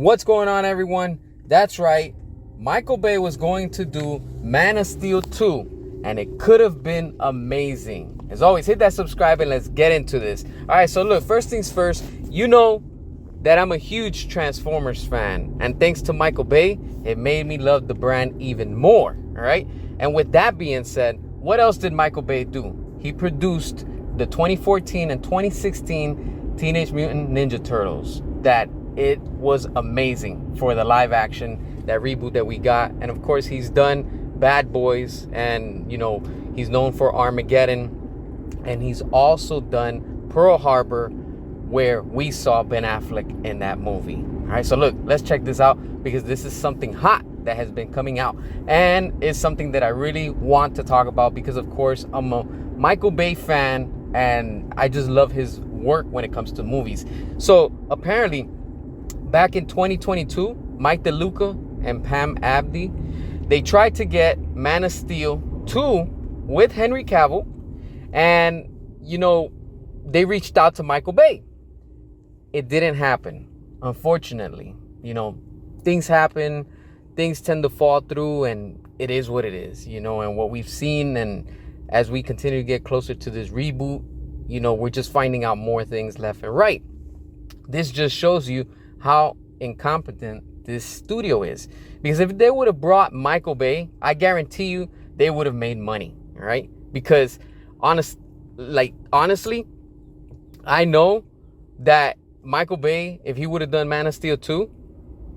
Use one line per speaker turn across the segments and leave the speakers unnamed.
What's going on, everyone? That's right. Michael Bay was going to do Man of Steel 2, and it could have been amazing. As always, hit that subscribe and let's get into this. All right, so look, first things first, you know that I'm a huge Transformers fan, and thanks to Michael Bay, it made me love the brand even more. All right, and with that being said, what else did Michael Bay do? He produced the 2014 and 2016 Teenage Mutant Ninja Turtles. That it was amazing for the live action, that reboot that we got. And of course, he's done Bad Boys, and you know, he's known for Armageddon, and he's also done Pearl Harbor, where we saw Ben Affleck in that movie. All right, so look, let's check this out, because this is something hot that has been coming out, and it's something that I really want to talk about, because of course I'm a Michael Bay fan and I just love his work when it comes to movies. So apparently back in 2022, Mike DeLuca and Pam Abdi, they tried to get Man of Steel 2 with Henry Cavill, and you know, they reached out to Michael Bay. It didn't happen, unfortunately. You know, things happen, things tend to fall through, and it is what it is, you know. And what we've seen, and as we continue to get closer to this reboot, you know, we're just finding out more things left and right. This just shows you how incompetent this studio is. Because if they would have brought Michael Bay, I guarantee you they would have made money, all right? Because honestly, I know that Michael Bay, if he would have done Man of Steel 2,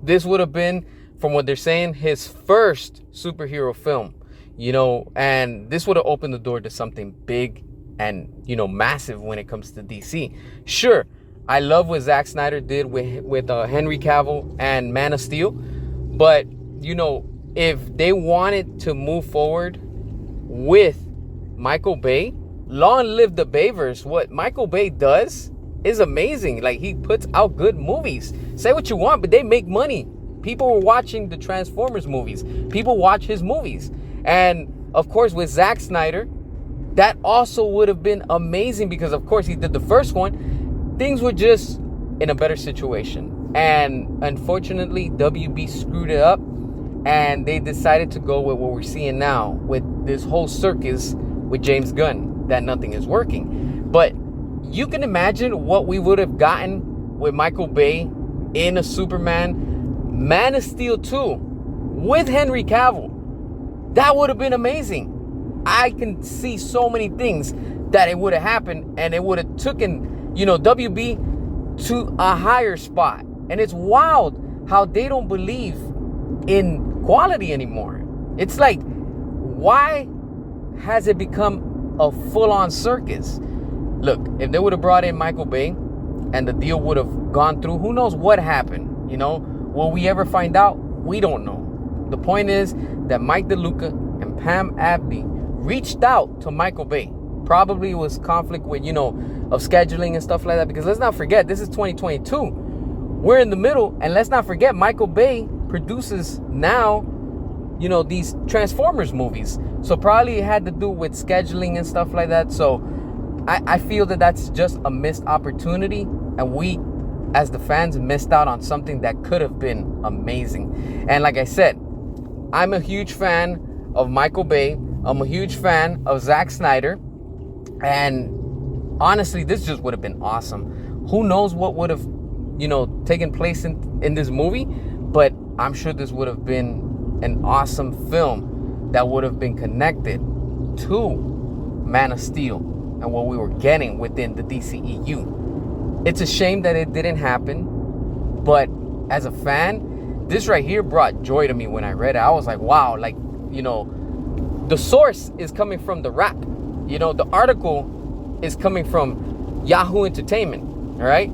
this would have been, from what they're saying, his first superhero film, you know, and this would have opened the door to something big and, you know, massive when it comes to DC. Sure, I love what Zack Snyder did with Henry Cavill and Man of Steel, but, you know, if they wanted to move forward with Michael Bay, long live the bayverse. What Michael Bay does is amazing. Like, he puts out good movies. Say what you want, but they make money. People were watching the Transformers movies. People watch his movies. And of course, with Zack Snyder, that also would have been amazing, because of course he did the first one. Things were just in a better situation. And unfortunately, WB screwed it up, and they decided to go with what we're seeing now, with this whole circus with James Gunn, that nothing is working. But you can imagine what we would have gotten with Michael Bay in a Superman Man of Steel 2 with Henry Cavill. That would have been amazing. I can see so many things that it would have happened, and it would have taken, you know, WB to a higher spot. And it's wild how they don't believe in quality anymore. It's like, why has it become a full-on circus? Look, if they would have brought in Michael Bay and the deal would have gone through, who knows what happened, you know? Will we ever find out? We don't know. The point is that Mike DeLuca and Pam Abdi reached out to Michael Bay. Probably it was conflict with, you know, of scheduling and stuff like that, because let's not forget, this is 2022. We're in the middle, and let's not forget, Michael Bay produces now, you know, these Transformers movies. So probably it had to do with scheduling and stuff like that. So I feel that that's just a missed opportunity, and we as the fans missed out on something that could have been amazing. And like I said, I'm a huge fan of Michael Bay. I'm a huge fan of Zack Snyder. And honestly, this just would have been awesome. Who knows what would have, you know, taken place in this movie, but I'm sure this would have been an awesome film that would have been connected to Man of Steel and what we were getting within the DCEU. It's a shame that it didn't happen, but as a fan, this right here brought joy to me when I read it. I was like, wow, like, you know, the source is coming from The Wrap. You know, the article is coming from Yahoo Entertainment, all right?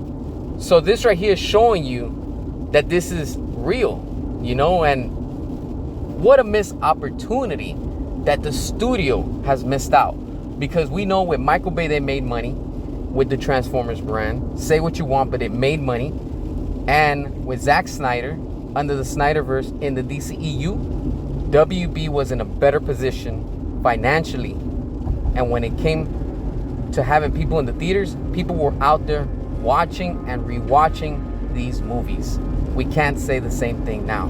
So this right here is showing you that this is real, you know, and what a missed opportunity that the studio has missed out. Because we know with Michael Bay, they made money with the Transformers brand. Say what you want, but it made money. And with Zack Snyder, under the Snyderverse in the DCEU, WB was in a better position financially. And when it came to having people in the theaters, people were out there watching and rewatching these movies. we can't say the same thing now.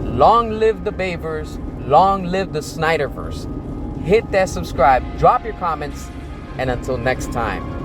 Long live the Bayverse, long live the Snyderverse. Hit that subscribe, drop your comments, and until next time.